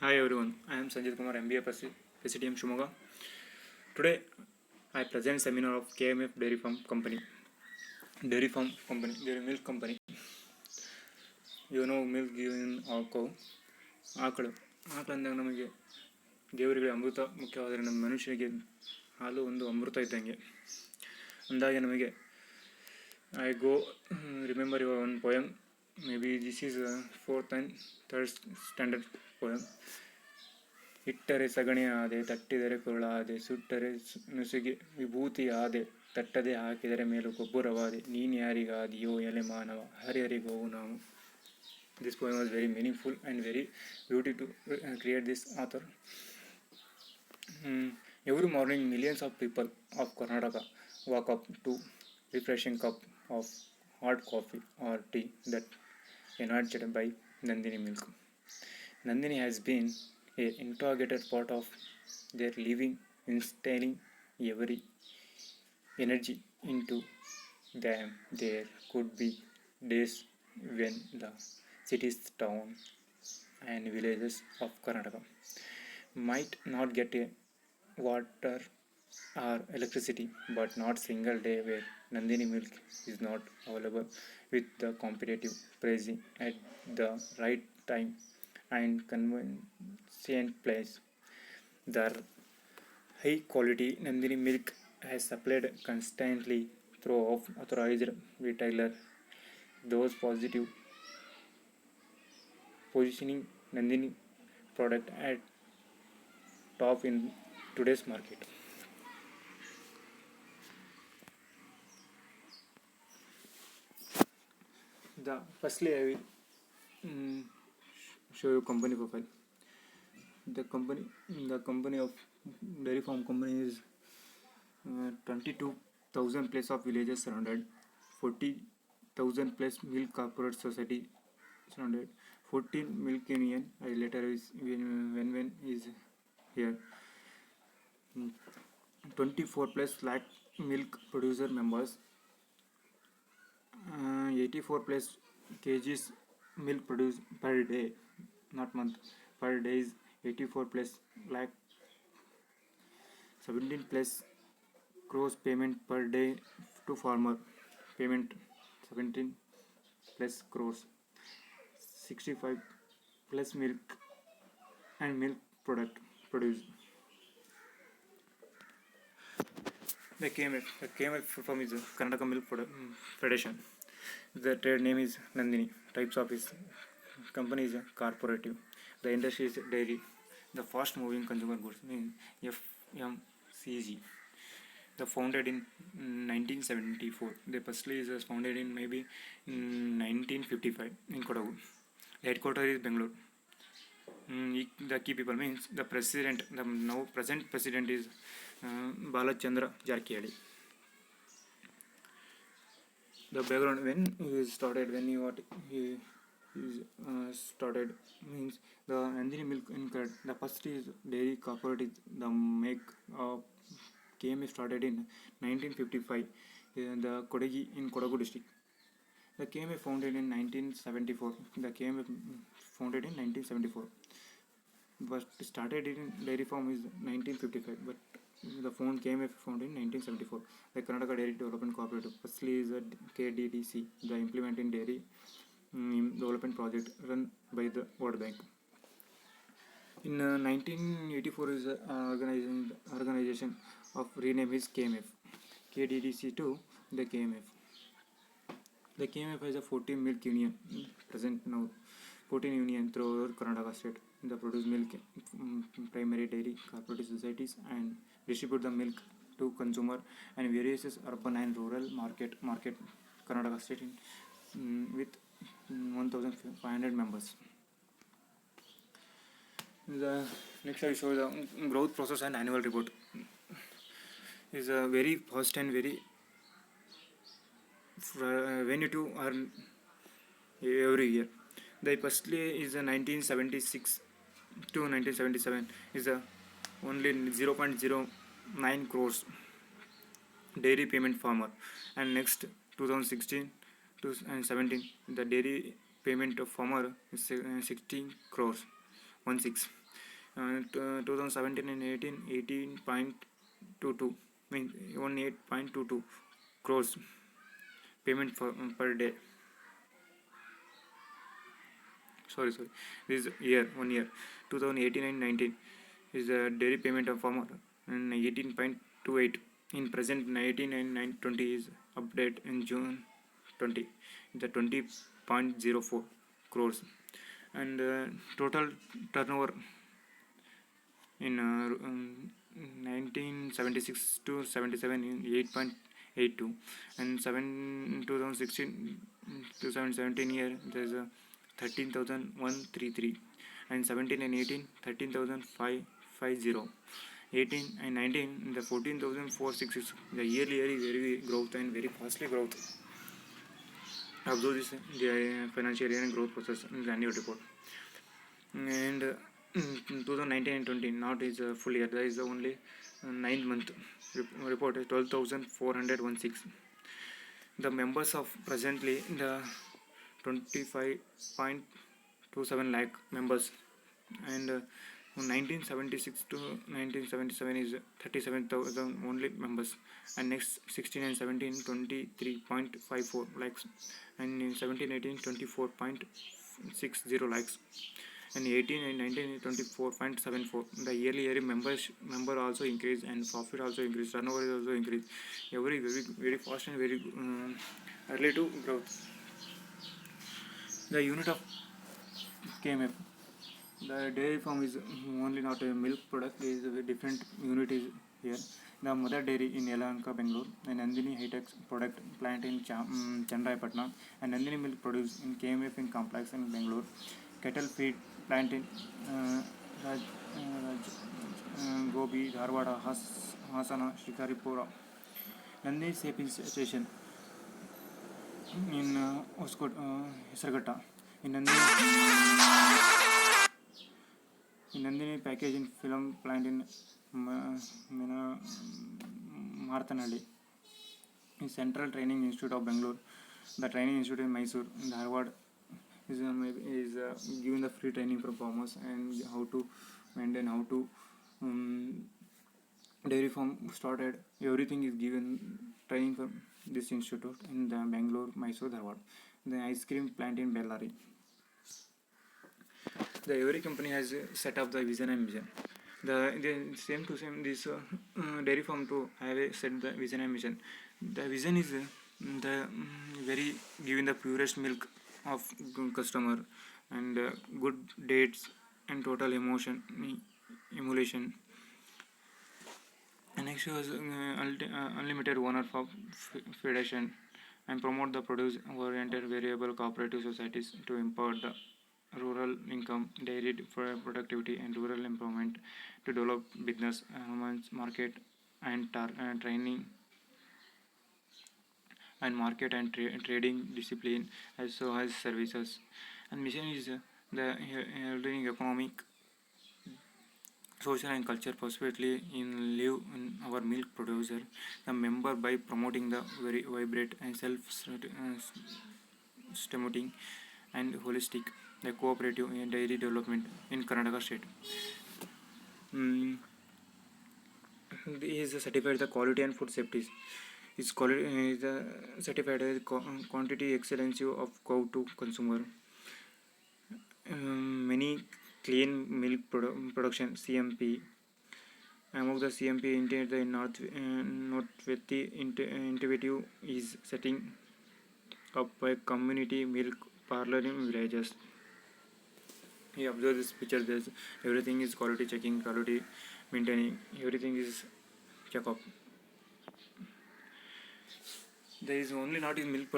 Hi everyone, I am Sanjit Kumar, MBA PCTM Shumoga. Today I present seminar of KMF Dairy Farm Company, Dairy Milk Company. You know milk given our cow. ಆಕಳು ಅಂದಾಗ ನಮಗೆ ದೇವರಿಗೆ ಅಮೃತ ಮುಖ್ಯವಾದರೆ ನಮ್ಮ ಮನುಷ್ಯನಿಗೆ ಹಾಲು ಒಂದು ಅಮೃತ ಇದ್ದಂಗೆ. ಅಂದಾಗೆ ನಮಗೆ I go remember your one poem. May be this is fourth and third standard poem. ಇಟ್ಟರೆ ಸಗಣಿ ಆದೆ, ತಟ್ಟಿದರೆ ಕೊರಳಾದೆ, ಸುಟ್ಟರೆ ನುಸುಗೆ ವಿಭೂತಿ ಆದೆ, ತಟ್ಟದೆ ಹಾಕಿದರೆ ಮೇಲು ಗೊಬ್ಬರವಾದೆ, ನೀನು ಯಾರಿಗಾದಿಯೋ ಎಲೆ ಮಾನವ, ಹರಿಹರಿಗೋವು ನಾವು. This poem was very meaningful and very beautiful to create this author. Every morning millions of people of Karnataka walk up to refreshing cup of hot coffee or tea that enriched by Nandini milk. Nandini has been an integrated part of their living, instilling every energy into them. There could be days when the cities, towns, and villages of Karnataka might not get a water or electricity, but not single day where Nandini milk is not available with the competitive pricing at the right time and convenient place. The high quality Nandini milk has supplied constantly through authorized retailer. Those positive positioning Nandini product at top in today's market. Firstly, I will show you company profile. The company of dairy farm company is 22,000 plus of villages surrounded, 40,000 plus milk corporate society surrounded, 14 milk union. Later is when is here. 24 plus lakh milk producer members, 84 plus kgs milk produced per day, not month, per day is 84 plus lakh, 17 plus crores payment per day to farmer, payment 17 plus crores, 65 plus milk and milk product produced. The KMF from is Karnataka Milk Federation. The trade name is Nandini. Types of his company is corporative. The industry is dairy. The fast moving consumer goods means FMCG. The founded in 1974. The firstly is founded in maybe 1955 in Kodagu. The headquarters is Bangalore. The key people means the president. The now present president is Balachandra Jarkiali. The background when he started means the Nandini milk incurred. The first is dairy cooperative. The make KMF started in 1955 in the Kodagi in Kodagu district. The KMF founded in 1974. The KMF founded in 1974. But started in dairy farm is 1955. But the KMF founded in 1974. The Karnataka Dairy Development Cooperative. Firstly is a KDDC, the implementing dairy development project run by the World Bank. In 1984 is organization of rename is KMF. KDDC to the KMF. The KMF has a 14 milk union present now. 14 union throughout Karnataka state. The produce milk primary dairy cooperative societies and distribute the milk to consumer and various urban and rural market Karnataka state with 1,500 members. The next I show the growth process and annual report. Is a very fast and very venue to earn every year. The firstly is a 1976 to 1977 is a only 0.09 crores dairy payment farmer, and next 2016 to 17 the dairy payment of farmer is 16 crores 16. 2017 and 18, 18.22, means 18.22 crores payment for per day. Sorry, this is year, 1 year, 2018 and 19 is the dairy payment of farmer, and 18.28 in present 19 and 20 is update in June 20, the 20.04 crores, and total turnover in 1976 to 77 in 8.82, and 2016 to 17 year there is a 13,133, and 17 and 18 13,550, 18 and 19 the 14,466. The yearly is very growth and very fastly growth. Observe this the financial year and growth process in the annual report. And 2019 and 20 not is a full year, that is the only 9th month report is 12,416. The members of presently the 25.27 lakh members, and 1976 to 1977 is 37,000 only members, and next 16 and 17 23.54 lakhs, and in 17 18 24.60 lakhs, and 18 and 19 24.74. The yearly member also increase, and profit also increase, turnover is also increase, very fast and very early to growth. The unit of KMF, the dairy farm is only not a milk product, is a different unit is here. The mother dairy in Yelahanka, Bangalore, and Nandini High-Tech product plant in Chandrayapatna, and Nandini milk produced in KMF in complex in Bangalore. Cattle feed plant in Gobi, Dharwada, Hasana, Shikaripura. Nandini Saping Station in Oscot, Hisarghatta. In Nandini packaging film plant in Marthanalli. In Central Training Institute of Bangalore. The Training Institute in Mysore. In Dharwad is giving the free training for farmers and how to maintain, how to dairy farm started. Everything is given training from this institute in the Bangalore, Mysore, Dharwad. The ice cream plant in Bellary. Every company has set up the vision and mission. The same this dairy farm to have set the vision and mission. The vision is the very giving the purest milk of customer, and good dates and total emulation. And next was unlimited owner for federation, and promote the produce oriented variable cooperative societies to empower the rural income, dairy productivity, and rural empowerment, to develop business, market and training and market and trading discipline, as well as services. And mission is the helping economic, social and culture perspectively in live in our milk producer, the member, by promoting the very vibrant and self-stimulating and holistic the cooperative dairy development in Karnataka state. He is certified the quality and food safety. Is certified as quantity excellency of cow to consumer. Many clean milk production CMP. Among the CMP intended the Northwest innovative is setting up a community milk parlor in villages. You observe this picture. There's everything is quality checking, quality maintaining. Everything is check up. There is only not in milk,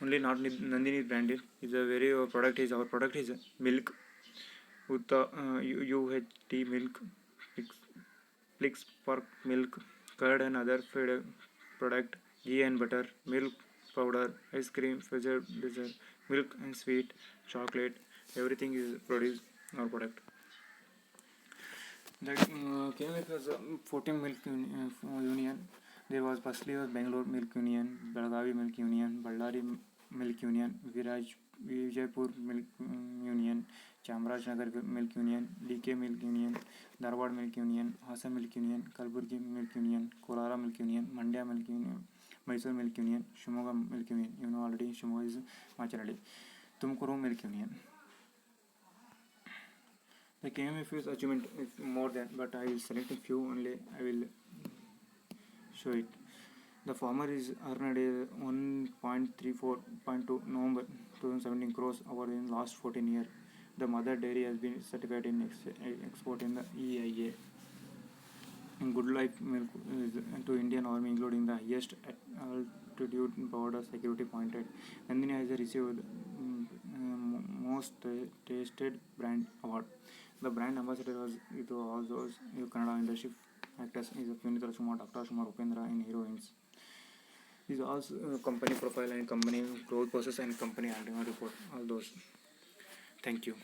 only not Nandini branded. Is a very product is our product is milk with UHT milk, Plix pork milk, curd and other feed product, ghee and butter, milk powder, ice cream, dessert, milk and sweet, chocolate. Everything is produced our product. That came with was 14 milk union. There was firstly was Bangalore Milk Union, Belagavi Milk Union, Ballari Milk Union, Vijaypur Milk Union, Chamarajanagar Milk Union, DK Milk Union, Dharwad Milk Union, Hassan Milk Union, Kalburgi Milk Union, Kolara Milk Union, Mandya Milk Union, Mysore Milk Union, Shimoga Milk Union. You know already Shimoga is Machanadi. Tumkuru Milk Union. The KMFU's achievement is more than, but I will select a few only. I will show it. The farmer is earned 1.34.2 November 2017 crores over in last 14 years. The mother dairy has been certified in export in the EIA. In Good Life Milk is to Indian Army, including the highest altitude border security pointed. Nandini has received most tasted brand award. The brand ambassador was all those Kannada industry actors is Punit Rajkumar, Dr. Shumar Upendra in heroines. These also company profile and company growth process and company annual report. All those. Thank you.